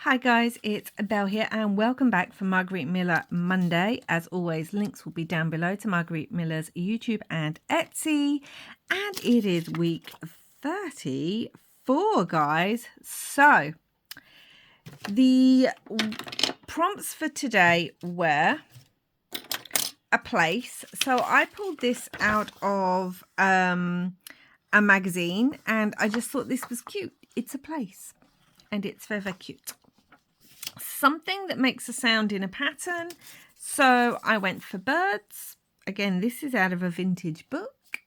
Hi guys, it's Belle here and welcome back for Margarete Miller Monday. As always, links will be down below to Margarete Miller's YouTube and Etsy. And it is week 34, guys. So, the prompts for today were a place. So I pulled this out of a magazine and I just thought this was cute. It's a place and it's very, very cute. Something that makes a sound in a pattern. So I went for birds. Again, this is out of a vintage book.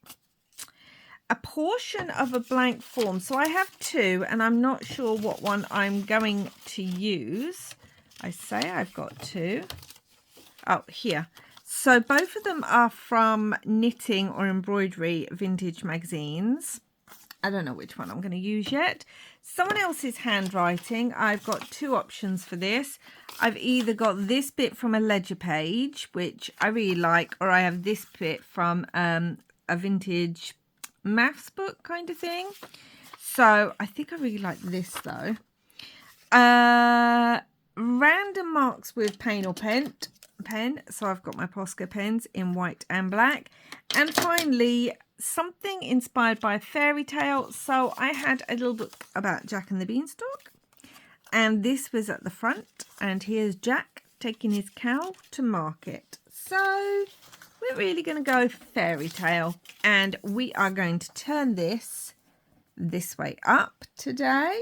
A portion of a blank form. So I have two and I'm not sure what one I'm going to use. I say I've got two. Oh, here. So both of them are from knitting or embroidery vintage magazines. I don't know which one I'm going to use yet. Someone else's handwriting. I've got two options for this. I've either got this bit from a ledger page, which I really like, or I have this bit from a vintage maths book kind of thing. So I think I really like this though. Random marks with paint or pen. So I've got my Posca pens in white and black. And finally, something inspired by a fairy tale. So I had a little book about Jack and the Beanstalk, and this was at the front, and here's Jack taking his cow to market. So we're really going to go fairy tale, and we are going to turn this way up today.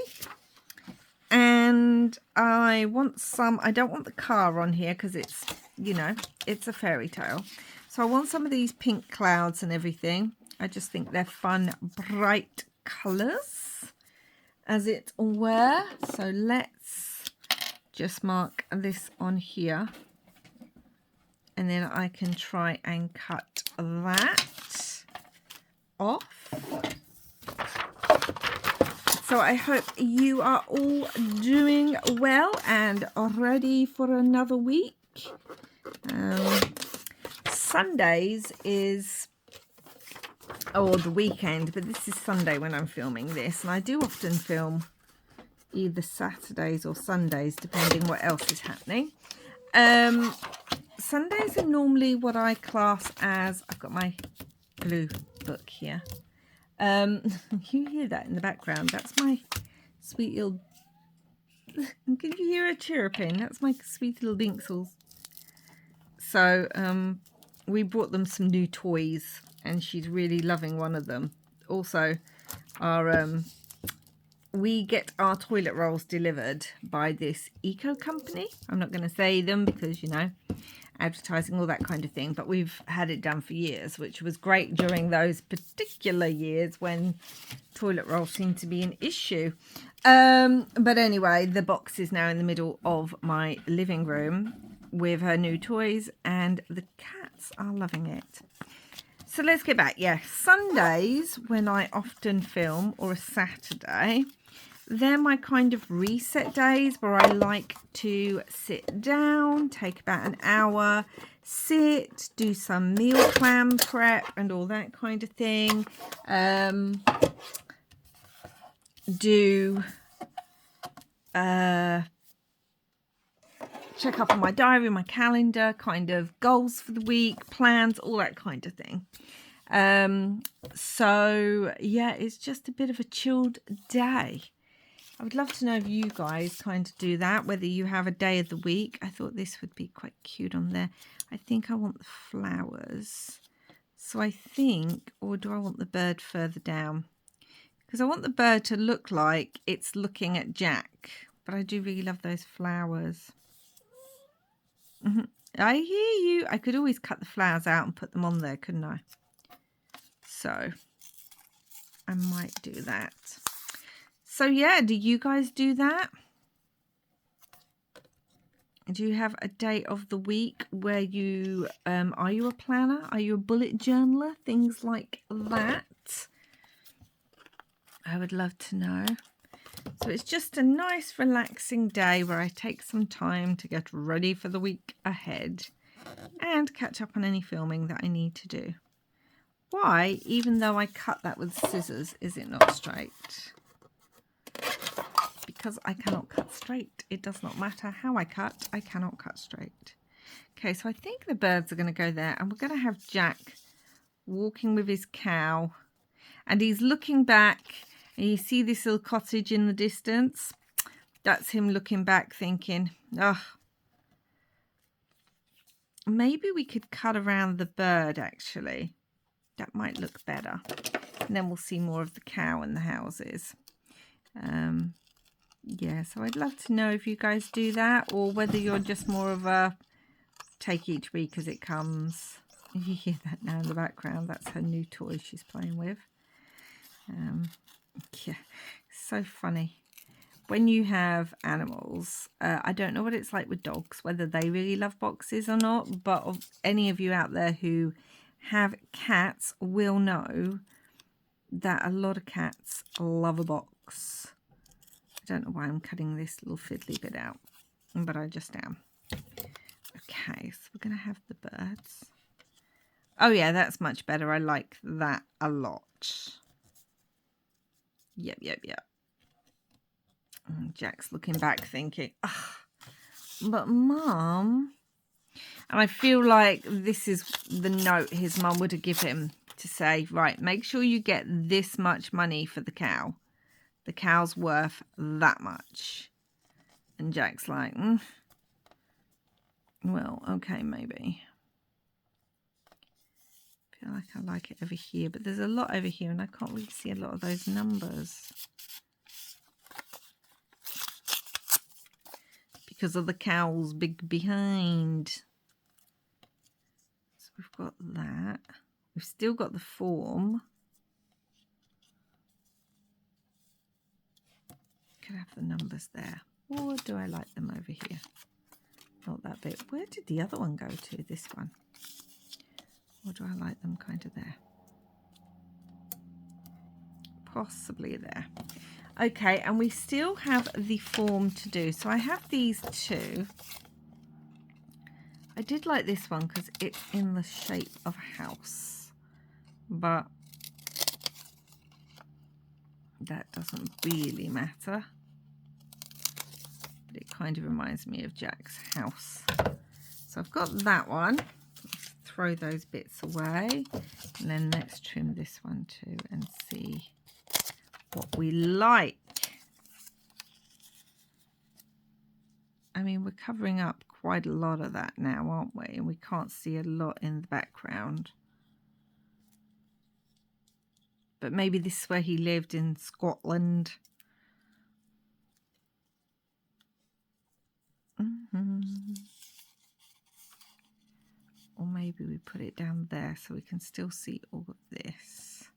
And I want some, I don't want the car on here because it's, you know, it's a fairy tale. So I want some of these pink clouds and everything. I just think they're fun, bright colours, as it were. So let's just mark this on here. And then I can try and cut that off. So I hope you are all doing well and are ready for another week. Sundays is, or the weekend, but this is Sunday when I'm filming this. And I do often film either Saturdays or Sundays, depending what else is happening. Sundays are normally what I class as, I've got my blue book here. You hear that in the background. That's my sweet little, can you hear her chirruping? That's my sweet little Dinksels. So we brought them some new toys and she's really loving one of them. Also, our we get our toilet rolls delivered by this eco company. I'm not going to say them because, you know, advertising, all that kind of thing, but we've had it done for years, which was great during those particular years when toilet rolls seemed to be an issue. But anyway, the box is now in the middle of my living room with her new toys, and the cats are loving it. So let's get back. Yeah, Sundays when I often film, or a Saturday, they're my kind of reset days where I like to sit down, take about an hour, sit, do some meal plan prep and all that kind of thing. Check up on my diary, my calendar, kind of goals for the week, plans, all that kind of thing. So yeah, it's just a bit of a chilled day. I would love to know if you guys kind of do that, whether you have a day of the week. I thought this would be quite cute on there. I think I want the flowers. So I think, or do I want the bird further down? Because I want the bird to look like it's looking at Jack. But I do really love those flowers. I hear you. I could always cut the flowers out and put them on there, couldn't I? So I might do that. So yeah, do you guys do that? Do you have a day of the week where you, are you a planner? Are you a bullet journaler? Things like that. I would love to know. So it's just a nice relaxing day where I take some time to get ready for the week ahead and catch up on any filming that I need to do. Why, even though I cut that with scissors, is it not straight? because I cannot cut straight. It does not matter how I cut, I cannot cut straight. Okay, so I think the birds are going to go there, and we're going to have Jack walking with his cow, and he's looking back, and you see this little cottage in the distance. That's him looking back thinking, oh, maybe we could cut around the bird actually. That might look better. And then we'll see more of the cow and the houses. Yeah, so I'd love to know if you guys do that, or whether you're just more of a take each week as it comes. You hear that now in the background. That's her new toy she's playing with. Yeah, so funny. When you have animals, I don't know what it's like with dogs, whether they really love boxes or not, but of any of you out there who have cats will know that a lot of cats love a box. I don't know why I'm cutting this little fiddly bit out, but I just am. Okay, so we're going to have the birds. Oh yeah, that's much better. I like that a lot. Yep. And Jack's looking back thinking, ah, but Mum. And I feel like this is the note his mum would have given him to say, right, make sure you get this much money for the cow. The cow's worth that much. And Jack's like, well, okay, maybe. I feel like I like it over here, but there's a lot over here and I can't really see a lot of those numbers. Because of the cow's big behind. So we've got that. We've still got the form. Could have the numbers there. Or do I like them over here? Not that bit. Where did the other one go to? This one. Or do I like them kind of there? Possibly there. Okay, and we still have the form to do. So I have these two. I did like this one because it's in the shape of a house. But that doesn't really matter. But it kind of reminds me of Jack's house. So I've got that one. Let's throw those bits away. And then let's trim this one too and see what we like. I mean, we're covering up quite a lot of that now, aren't we? And we can't see a lot in the background. But maybe this is where he lived, in Scotland. Or maybe we put it down there so we can still see all of this.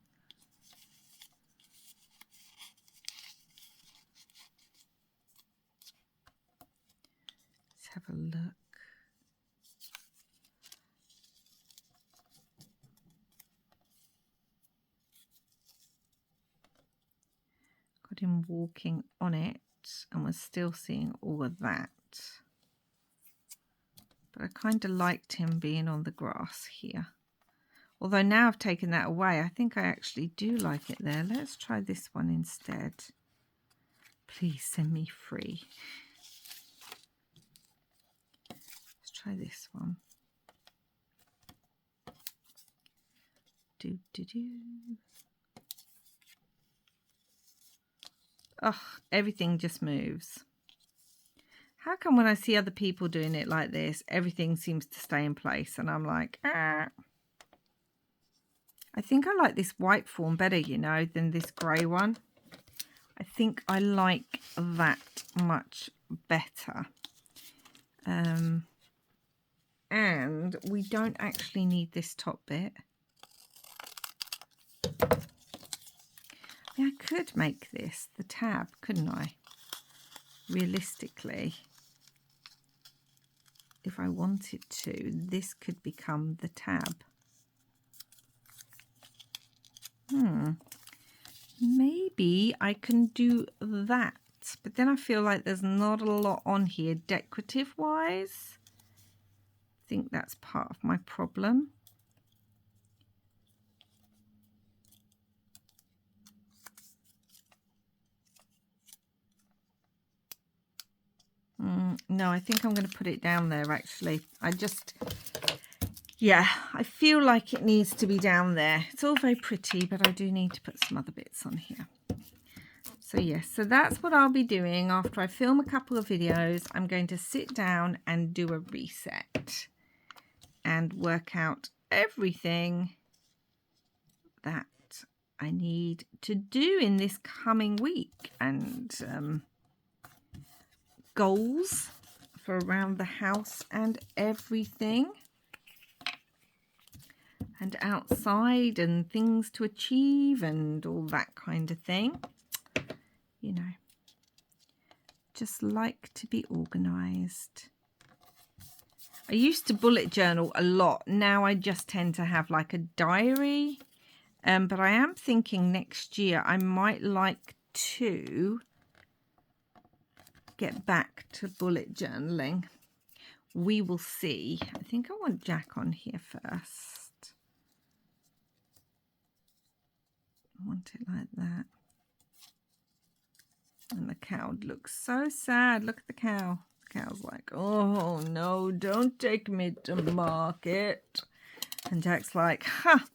Let's have a look. Got him walking on it, and we're still seeing all of that. But I kind of liked him being on the grass here. Although now I've taken that away, I think I actually do like it there. Let's try this one instead. Please send me free. Let's try this one. Oh, everything just moves. How come when I see other people doing it like this, everything seems to stay in place? And I'm like, ah. I think I like this white form better, you know, than this grey one. I think I like that much better. And we don't actually need this top bit. I could make this the tab, couldn't I? Realistically, if I wanted to, this could become the tab. Maybe I can do that, but then I feel like there's not a lot on here decorative wise. I think that's part of my problem. No, I think I'm going to put it down there, actually. Yeah, I feel like it needs to be down there. It's all very pretty, but I do need to put some other bits on here. So yes, so that's what I'll be doing after I film a couple of videos. I'm going to sit down and do a reset and work out everything that I need to do in this coming week, and goals for around the house and everything, and outside, and things to achieve and all that kind of thing. You know, just like to be organized. I used to bullet journal a lot. Now I just tend to have like a diary. But I am thinking next year I might like to get back to bullet journaling. We will see. I think I want Jack on here first. I want it like that. And the cow looks so sad. Look at the cow. The cow's like, oh no, don't take me to market. And Jack's like, ha,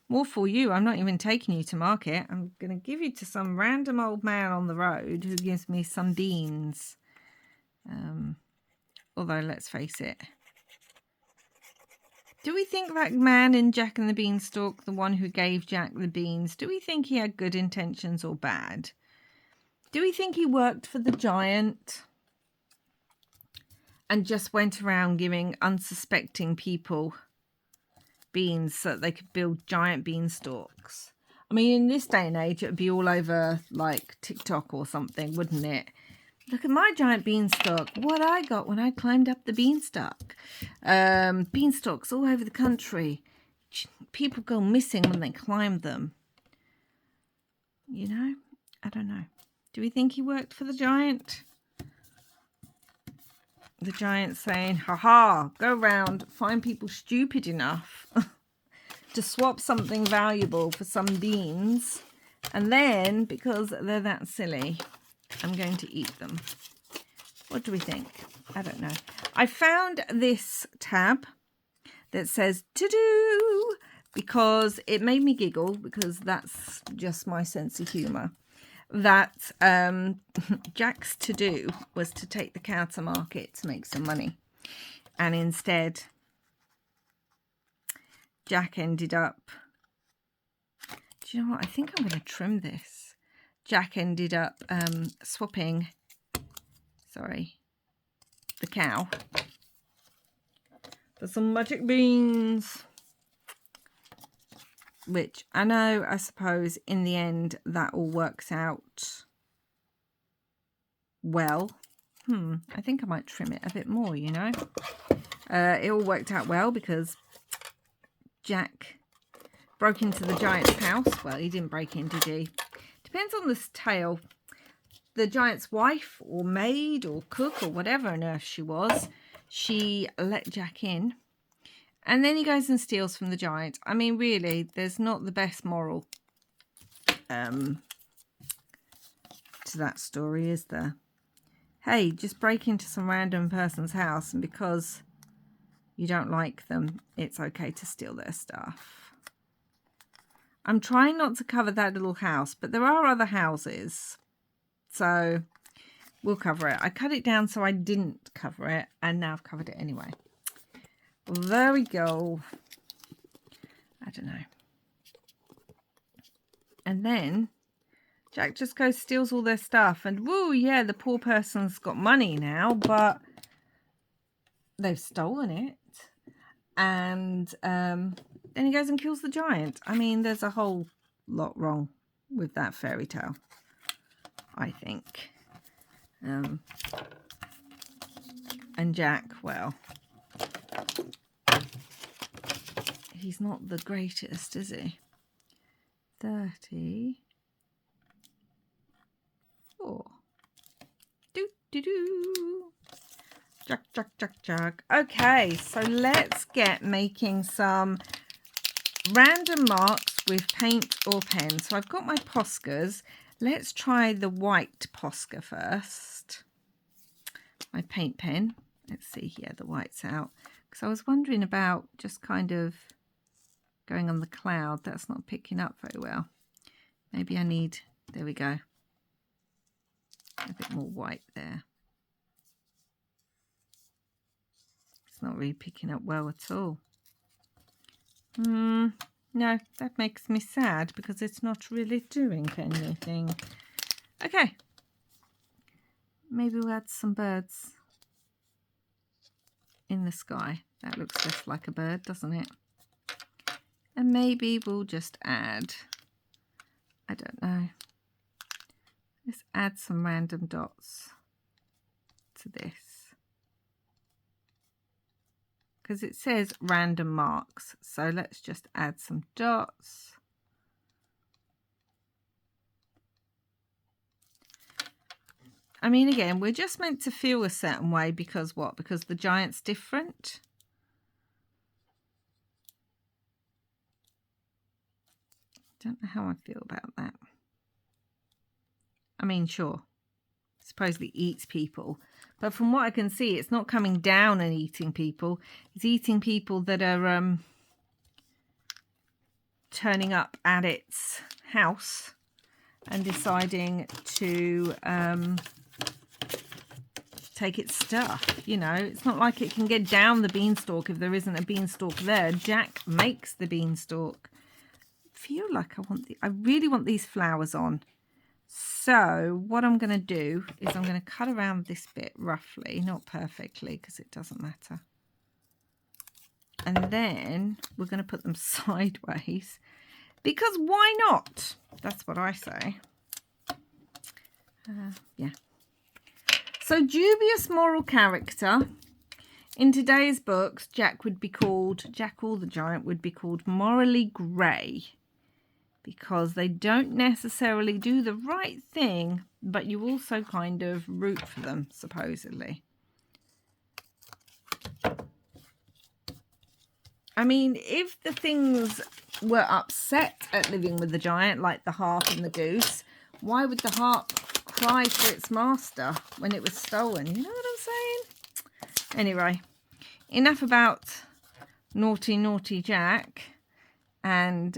more for you. I'm not even taking you to market. I'm going to give you to some random old man on the road who gives me some beans. Although, let's face it. Do we think that man in Jack and the Beanstalk, the one who gave Jack the beans, do we think he had good intentions or bad? Do we think he worked for the giant and just went around giving unsuspecting people beans so that they could build giant beanstalks? I mean, in this day and age, it would be all over like TikTok or something, wouldn't it? Look at my giant beanstalk. What I got when I climbed up the beanstalk. Beanstalks all over the country. People go missing when they climb them. You know? I don't know. Do we think he worked for the giant? The giant saying, ha, go round, find people stupid enough to swap something valuable for some beans. And then, because they're that silly, I'm going to eat them. What do we think? I don't know. I found this tab that says to do because it made me giggle, because that's just my sense of humour. That Jack's to do was to take the cow to market to make some money. And instead, Jack ended up... Do you know what? I think I'm going to trim this. Jack ended up swapping, the cow for some magic beans. Which I know, I suppose, in the end, that all works out well. I think I might trim it a bit more, you know. It all worked out well because Jack broke into the giant's house. Well, he didn't break in, did he? Depends on this tale. The giant's wife or maid or cook or whatever on earth she was, she let Jack in. And then he goes and steals from the giant. I mean, really, there's not the best moral to that story, is there? Hey, just break into some random person's house, and because you don't like them, it's okay to steal their stuff. I'm trying not to cover that little house, but there are other houses. So we'll cover it. I cut it down so I didn't cover it, and now I've covered it anyway. Well, there we go. I don't know. And then Jack just goes, steals all their stuff. And woo, yeah, the poor person's got money now, but they've stolen it. And then he goes and kills the giant. I mean, there's a whole lot wrong with that fairy tale, I think. And Jack, well... he's not the greatest, is he? 30. Oh. Do. Jack. Okay, so let's get making some random marks with paint or pen. So I've got my Poscas. Let's try the white Posca first. my paint pen. Let's see here, the white's out. Because I was wondering about just kind of going on the cloud. That's not picking up very well. Maybe I need, there we go, a bit more white there. It's not really picking up well at all. No, that makes me sad because it's not really doing anything. Okay. Maybe we'll add some birds in the sky. That looks just like a bird, doesn't it? And maybe we'll just add, I don't know, let's add some random dots to this. Because it says random marks. So let's just add some dots. I mean, again, we're just meant to feel a certain way because what? Because the giant's different. Don't know how I feel about that. I mean, sure, supposedly eats people. But from what I can see, it's not coming down and eating people. It's eating people that are turning up at its house and deciding to take its stuff. You know, it's not like it can get down the beanstalk if there isn't a beanstalk there. Jack makes the beanstalk. I feel like I really want these flowers on. So what I'm going to do is I'm going to cut around this bit roughly, not perfectly because it doesn't matter. And then we're going to put them sideways because why not? That's what I say. Yeah. So dubious moral character. In today's books, Jack all the Giant would be called morally grey. Because they don't necessarily do the right thing, but you also kind of root for them, supposedly. I mean, if the things were upset at living with the giant, like the harp and the goose, why would the harp cry for its master when it was stolen? You know what I'm saying? Anyway, enough about naughty, naughty Jack. And,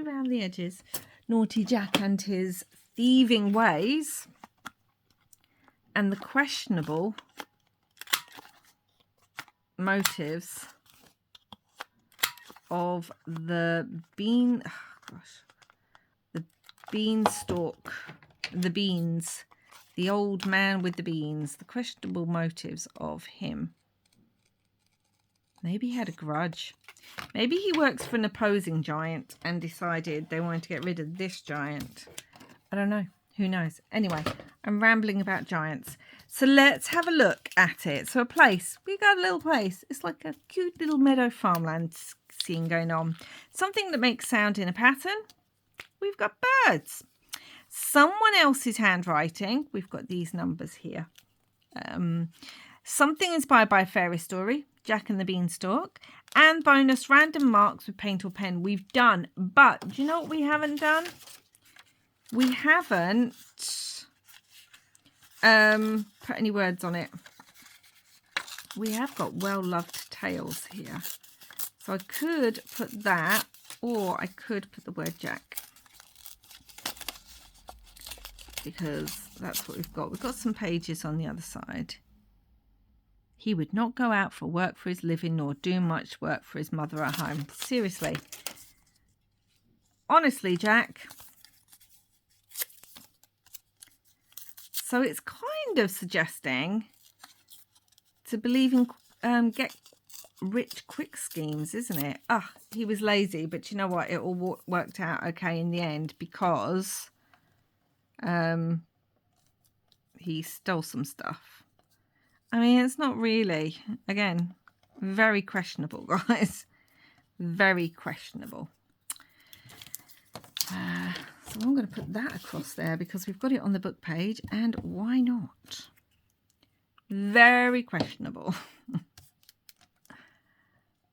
around the edges, naughty Jack and his thieving ways and the questionable motives of the beanstalk, the beans, the old man with the beans, the questionable motives of him. Maybe he had a grudge. Maybe he works for an opposing giant and decided they wanted to get rid of this giant. I don't know. Who knows? Anyway, I'm rambling about giants. So let's have a look at it. So a place. We got a little place. It's like a cute little meadow farmland scene going on. Something that makes sound in a pattern. We've got birds. Someone else's handwriting. We've got these numbers here. Something inspired by a fairy story. Jack and the Beanstalk, and bonus random marks with paint or pen we've done. But do you know what we haven't done? We haven't put any words on it. We have got well-loved tales here. So I could put that, or I could put the word Jack. Because that's what we've got. We've got some pages on the other side. He would not go out for work for his living, nor do much work for his mother at home. Seriously. Honestly, Jack. So it's kind of suggesting to believe in get rich quick schemes, isn't it? He was lazy, but you know what? It all worked out okay in the end because he stole some stuff. I mean, it's not really, again, very questionable, guys. Very questionable. So I'm going to put that across there because we've got it on the book page. And why not? Very questionable.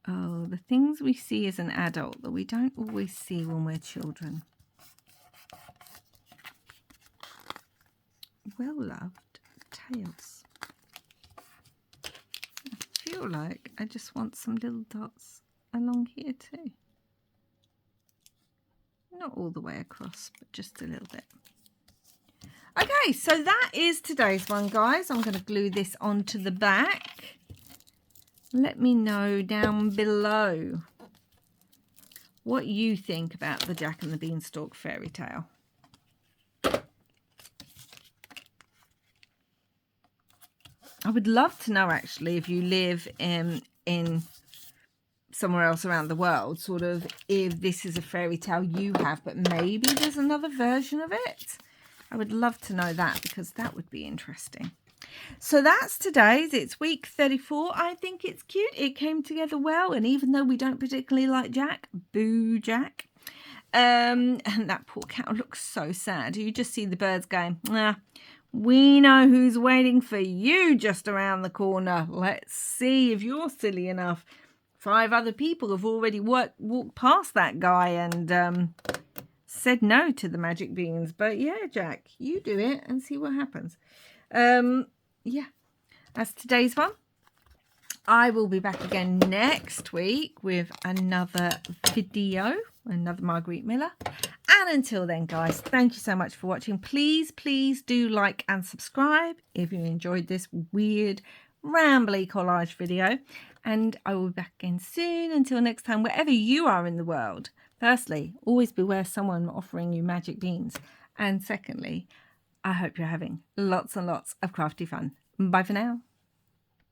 Oh, the things we see as an adult that we don't always see when we're children. well-loved tails. I feel like I just want some little dots along here too. Not all the way across, but just a little bit. Okay, so that is today's one, guys. I'm going to glue this onto the back. Let me know down below what you think about the Jack and the Beanstalk fairy tale. I would love to know, actually, if you live in somewhere else around the world, sort of, if this is a fairy tale you have, but maybe there's another version of it. I would love to know that, because that would be interesting. So that's today's. It's week 34. I think it's cute. It came together well, and even though we don't particularly like Jack, boo Jack. And that poor cow looks so sad. You just see the birds going, nah, we know who's waiting for you just around the corner. Let's see if you're silly enough. 5 other people have already walked past that guy and said no to the magic beans. But yeah, Jack, you do it and see what happens. Yeah, that's today's one. I will be back again next week with another video, another Margarete Miller. And until then, guys, thank you so much for watching. Please, please do like and subscribe if you enjoyed this weird, rambly collage video. And I will be back again soon. Until next time, wherever you are in the world. Firstly, always beware someone offering you magic beans. And secondly, I hope you're having lots and lots of crafty fun. Bye for now.